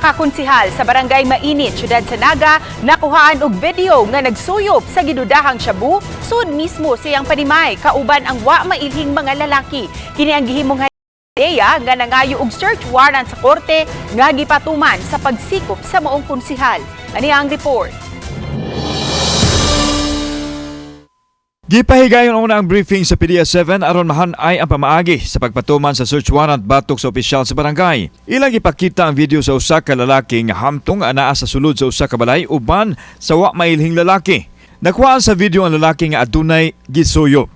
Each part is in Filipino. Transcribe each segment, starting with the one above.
kakonsihal sa barangay Mainit, syudad sa Naga, nakuhaan og video nga nagsuyop sa gidudahang shabu sud mismo siyang panimay kauban ang wa mailhing mga lalaki. Kini ang gihimong ideya nga nangayo og search warrant sa korte nga gipatuman sa pagsikop sa maong konsihal. Ani ang report. Gipahigayon una ang briefing sa PDEA-7 aron mahanay ang pamaagi sa pagpatuman sa search warrant batok sa opisyal sa barangay. Ilang ipakita ang video sa usa ka lalaki nga hamtong anaa sa sulod sa usa ka balay uban sa wa mailhing lalaki. Nakuhaan sa video ang lalaki nga adunay gisuyop.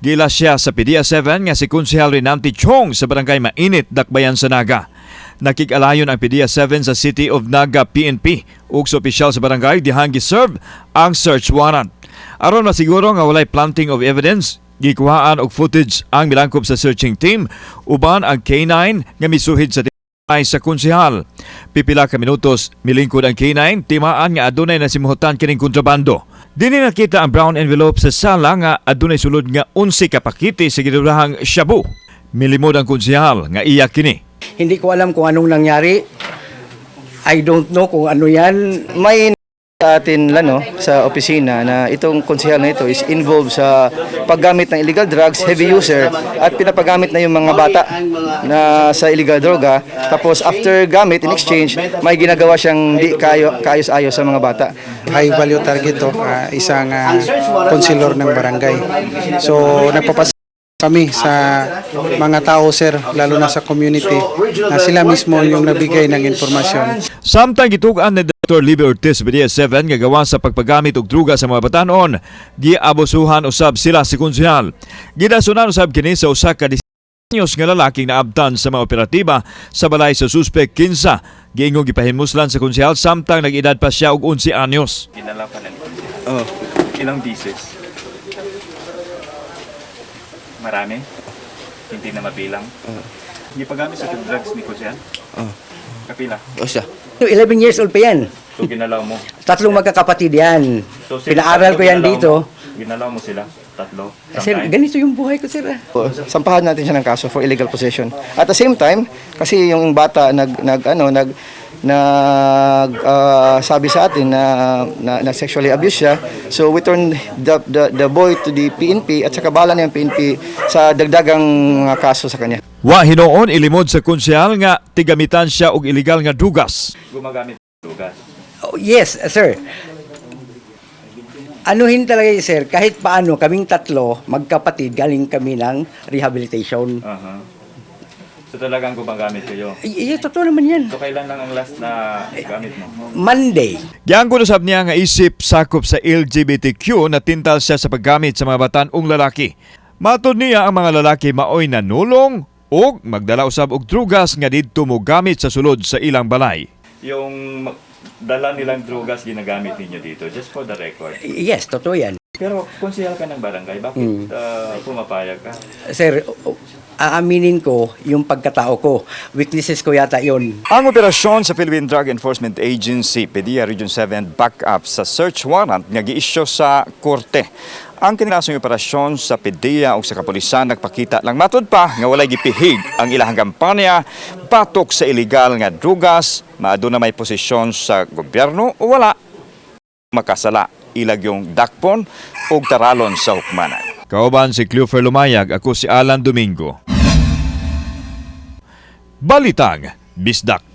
Gila siya sa PDEA-7 nga si Konsehal Renante Chong sa barangay Mainit, Dakbayan sa Naga. Nakikalayon ang PDEA-7 sa City of Naga PNP ug sa opisyal sa barangay dihang giserve ang search warrant. Aron masiguro nga walay planting of evidence, gikuhaan og footage ang milangkob sa searching team uban ang K9 nga misuhid sa ay sa konsehal. Pipila ka minutos milingkod ang K9 timaan nga adunay nasimuhutan kining kontrabando. Dini nakita ang brown envelope sa sala nga adunay sulod nga 11 ka pakiti sa gidurahang shabu. Milimod ang konsehal nga iya kini. Hindi ko alam kung anong nangyari. I don't know kung ano yan. May sa atin sa opisina na itong konsehal na ito is involved sa paggamit ng illegal drugs, heavy user, at pinapagamit na yung mga bata na sa illegal droga. Tapos after gamit, in exchange, may ginagawa siyang di kaayos-ayos sa mga bata. High value target to, isang konselor ng barangay. So nagpapas kami sa mga tao, sir, lalo na sa community, na sila mismo yung nabigay ng informasyon. Samtang gitugan ni Dr. Libby Ortiz PDEA-7 nga gawa sa pagpagamit og druga sa mga batanon, giabusuhan usab sila si konsehal. Gidasunan usab kini sa usa ka anyos nga lalaking naabtan sa mga operatiba sa balay sa suspek 15. Giingong gipahimuslan sa konsehal samtang nag-edad pa siya og 11 anyos. Ginala pa na ni Ilang pieces? Marami? Hindi na mabilang? Hindi pagamit sa drugs ni Kusian? Kapila? Osa. 11 years old pa yan. So ginalaw mo? Tatlong magkakapatid yan. So, Pinaaral ko yan dito. Ginalaw mo sila? Tatlo? Sir, ganito yung buhay ko, sir. Sampahan natin siya ng kaso for illegal possession. At the same time, kasi yung bata sabi sa atin na sexually abuse siya. So we turned the boy to the PNP at saka bala ng PNP sa dagdagang kaso sa kanya. Wa hinuon ilimod sa konsehal nga tigamitan siya og illegal nga drugas. Gumagamit ng drugas? Oh, yes, sir. Anuhin talaga yun, sir. Kahit paano, kaming tatlo, magkapatid, galing kami ng rehabilitation. So talagang gumagamit kayo? Totoo naman yan. So kailan lang ang last na gamit mo? Monday. Giyang kunusab niya nga isip sakop sa LGBTQ na tintal siya sa paggamit sa mga bataan-ong lalaki. Matod niya ang mga lalaki maoy nanulong o magdala usab og drugas nga didto mo gamit sa sulod sa ilang balay. Yung dala nilang drugas ginagamit ninyo dito, just for the record. Yes, totoo yan. Pero konsehal ka ng barangay, bakit pumapayag ka? Sir, aaminin ko yung pagkatao ko. Weaknesses ko yata yun. Ang operasyon sa Philippine Drug Enforcement Agency, PDEA Region 7 backup sa search warrant nga gi-issue sa korte. Ang kinilasong operasyon sa PDEA o sa kapulisan nagpakita lang matod pa nga walay gipihig ang ilahang kampanya batok sa illegal nga drugas, maaduna may posisyon sa gobyerno o wala makasala ilag yung dakpon o taralon sa hukmanan. Kauban si Cleofer Lumayag, ako si Alan Domingo. Balitang Bisdak.